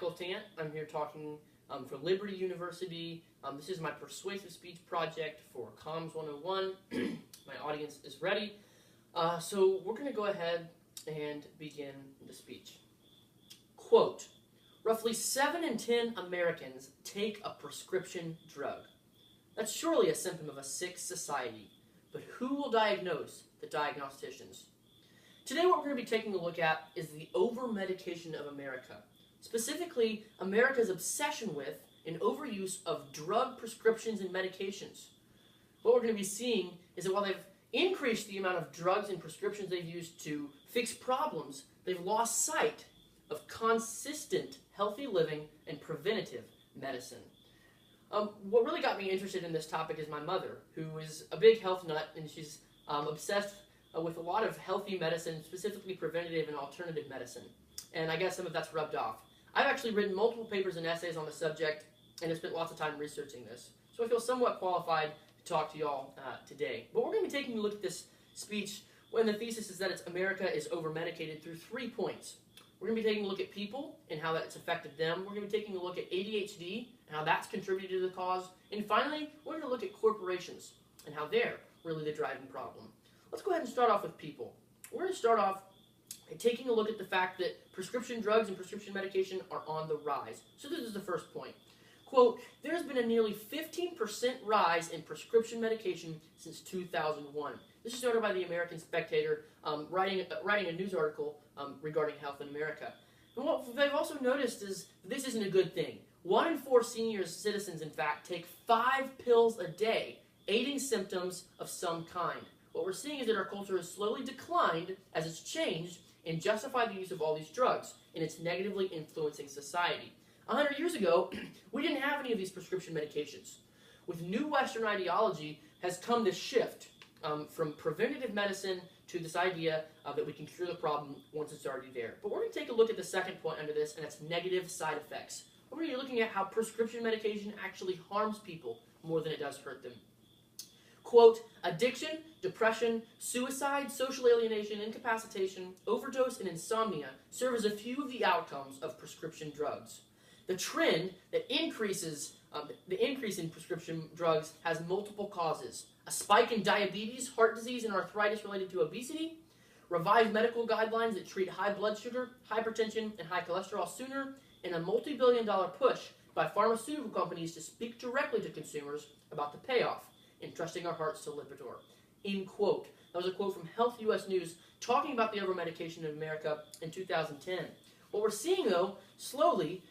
Michael Tant. I'm here talking for Liberty University. This is my persuasive speech project for Comms 101. My audience is ready. So we're going to go ahead and begin the speech. Quote, roughly 7 in 10 Americans take a prescription drug. That's surely a symptom of a sick society. But who will diagnose the diagnosticians? Today what we're going to be taking a look at is the over-medication of America. Specifically, America's obsession with and overuse of drug prescriptions and medications. What we're going to be seeing is that while they've increased the amount of drugs and prescriptions they've used to fix problems, they've lost sight of consistent healthy living and preventative medicine. What really got me interested in this topic is my mother, who is a big health nut, and she's obsessed with a lot of healthy medicine, specifically preventative and alternative medicine. And I guess some of that's rubbed off. I've actually written multiple papers and essays on the subject, and have spent lots of time researching this. So I feel somewhat qualified to talk to y'all today. But we're going to be taking a look at this speech when the thesis is that America is over-medicated through 3 points. We're going to be taking a look at people and how that's affected them. We're going to be taking a look at ADHD and how that's contributed to the cause. And finally, we're going to look at corporations and how they're really the driving problem. Let's go ahead and start off with people. We're going to start off by taking a look at the fact that prescription drugs and prescription medication are on the rise. So this is the first point. Quote, there's been a nearly 15% rise in prescription medication since 2001. This is noted by the American Spectator, writing a news article regarding health in America. And what they've also noticed is this isn't a good thing. 1 in 4 senior citizens, in fact, take 5 pills a day, aiding symptoms of some kind. What we're seeing is that our culture has slowly declined as it's changed and justified the use of all these drugs, and it's negatively influencing society. 100 years ago, we didn't have any of these prescription medications. With new Western ideology has come this shift from preventative medicine to this idea that we can cure the problem once it's already there. But we're going to take a look at the second point under this, and that's negative side effects. We're going to be looking at how prescription medication actually harms people more than it does hurt them. Quote, addiction, depression, suicide, social alienation, incapacitation, overdose, and insomnia serve as a few of the outcomes of prescription drugs. The trend that increases, the increase in prescription drugs has multiple causes. A spike in diabetes, heart disease, and arthritis related to obesity, revised medical guidelines that treat high blood sugar, hypertension, and high cholesterol sooner, and a multi-billion-dollar push by pharmaceutical companies to speak directly to consumers about the payoff in trusting our hearts to Lipitor. End quote. That was a quote from Health US News talking about the over-medication in America in 2010. What we're seeing, though, slowly,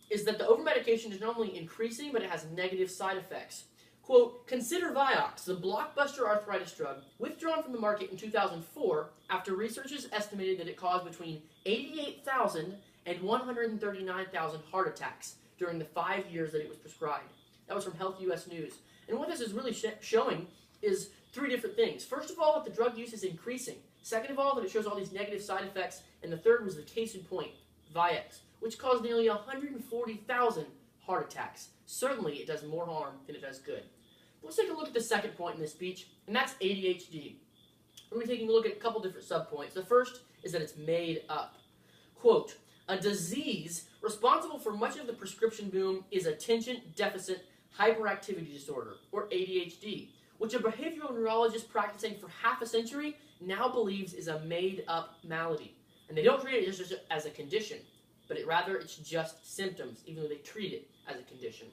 is that the over-medication is not only increasing, but it has negative side effects. Quote, consider Vioxx, the blockbuster arthritis drug, withdrawn from the market in 2004 after researchers estimated that it caused between 88,000 and 139,000 heart attacks during the 5 years that it was prescribed. That was from Health US News. And what this is really showing is 3 different things. First of all, that the drug use is increasing. Second of all, that it shows all these negative side effects. And the third was the case in point, Vioxx, which caused nearly 140,000 heart attacks. Certainly, it does more harm than it does good. Let's take a look at the second point in this speech, and that's ADHD. We're going to be taking a look at a couple different subpoints. The first is that it's made up. Quote, a disease responsible for much of the prescription boom is attention deficit hyperactivity disorder, or ADHD, which a behavioral neurologist practicing for half a century now believes is a made-up malady. And they don't treat it just as a condition, but rather it's just symptoms, even though they treat it as a condition.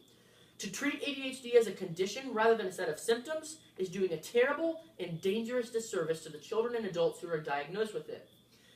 To treat ADHD as a condition rather than a set of symptoms is doing a terrible and dangerous disservice to the children and adults who are diagnosed with it.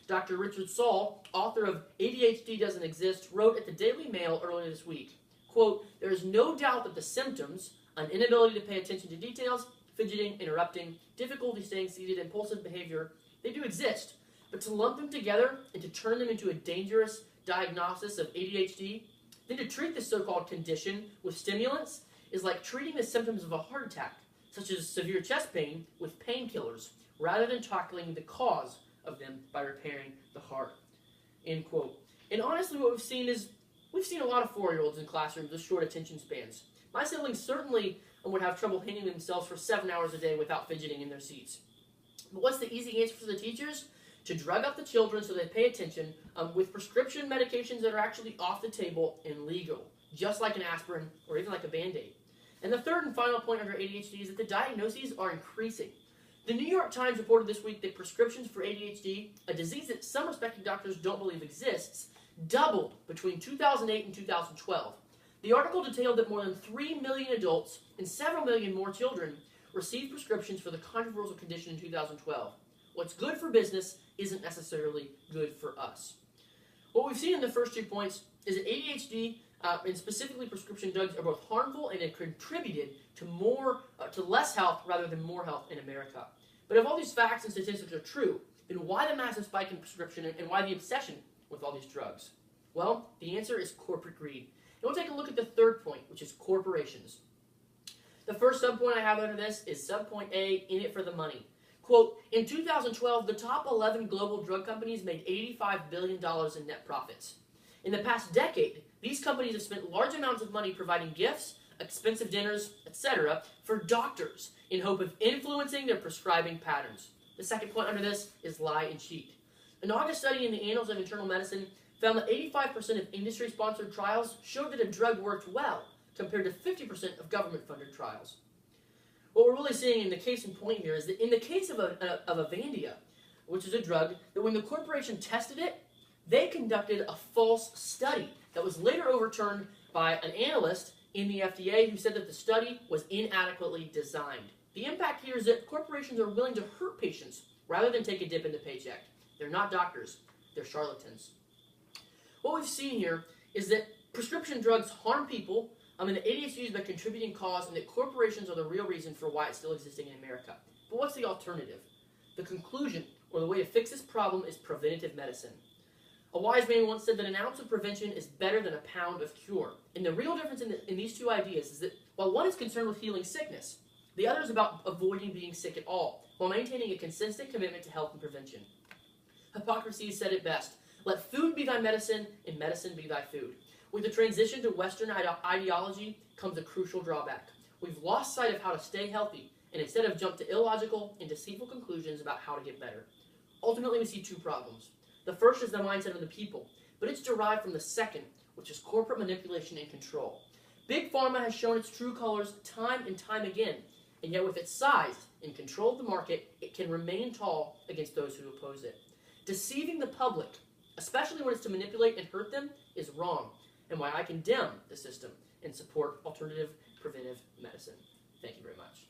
Dr. Richard Saul, author of ADHD Doesn't Exist, wrote at the Daily Mail earlier this week, quote, there is no doubt that the symptoms, an inability to pay attention to details, fidgeting, interrupting, difficulty staying seated, impulsive behavior, they do exist. But to lump them together and to turn them into a dangerous diagnosis of ADHD, then to treat this so-called condition with stimulants is like treating the symptoms of a heart attack, such as severe chest pain, with painkillers, rather than tackling the cause of them by repairing the heart. End quote. And honestly, what we've seen a lot of 4-year-olds in classrooms with short attention spans. My siblings certainly would have trouble hanging themselves for 7 hours a day without fidgeting in their seats. But what's the easy answer for the teachers? to drug up the children so they pay attention with prescription medications that are actually off the table and legal, just like an aspirin or even like a Band-Aid. And the third and final point under ADHD is that the diagnoses are increasing. The New York Times reported this week that prescriptions for ADHD, a disease that some respected doctors don't believe exists, doubled between 2008 and 2012. The article detailed that more than 3 million adults and several million more children received prescriptions for the controversial condition in 2012. What's good for business isn't necessarily good for us. What we've seen in the first 2 points is that ADHD and specifically prescription drugs are both harmful and have contributed to less health rather than more health in America. But if all these facts and statistics are true, then why the massive spike in prescription and why the obsession with all these drugs? Well, the answer is corporate greed. And we'll take a look at the third point, which is corporations. The first subpoint I have under this is subpoint A, in it for the money. Quote, in 2012, the top 11 global drug companies made $85 billion in net profits. In the past decade, these companies have spent large amounts of money providing gifts, expensive dinners, etc. for doctors in hope of influencing their prescribing patterns. The second point under this is lie and cheat. An August study in the Annals of Internal Medicine found that 85% of industry-sponsored trials showed that a drug worked well, compared to 50% of government-funded trials. What we're really seeing in the case in point here is that in the case of Avandia, which is a drug, that when the corporation tested it, they conducted a false study that was later overturned by an analyst in the FDA who said that the study was inadequately designed. The impact here is that corporations are willing to hurt patients rather than take a dip in the paycheck. They're not doctors, they're charlatans. What we've seen here is that prescription drugs harm people, and that ADHD is the contributing cause, and that corporations are the real reason for why it's still existing in America. But what's the alternative? The conclusion, or the way to fix this problem, is preventative medicine. A wise man once said that an ounce of prevention is better than a pound of cure. And the real difference in these two ideas is that while one is concerned with healing sickness, the other is about avoiding being sick at all, while maintaining a consistent commitment to health and prevention. Hippocrates said it best, let food be thy medicine, and medicine be thy food. With the transition to Western ideology comes a crucial drawback. We've lost sight of how to stay healthy, and instead have jumped to illogical and deceitful conclusions about how to get better. Ultimately, we see two problems. The first is the mindset of the people, but it's derived from the second, which is corporate manipulation and control. Big Pharma has shown its true colors time and time again, and yet with its size and control of the market, it can remain tall against those who oppose it. Deceiving the public, especially when it's to manipulate and hurt them, is wrong, and why I condemn the system and support alternative preventive medicine. Thank you very much.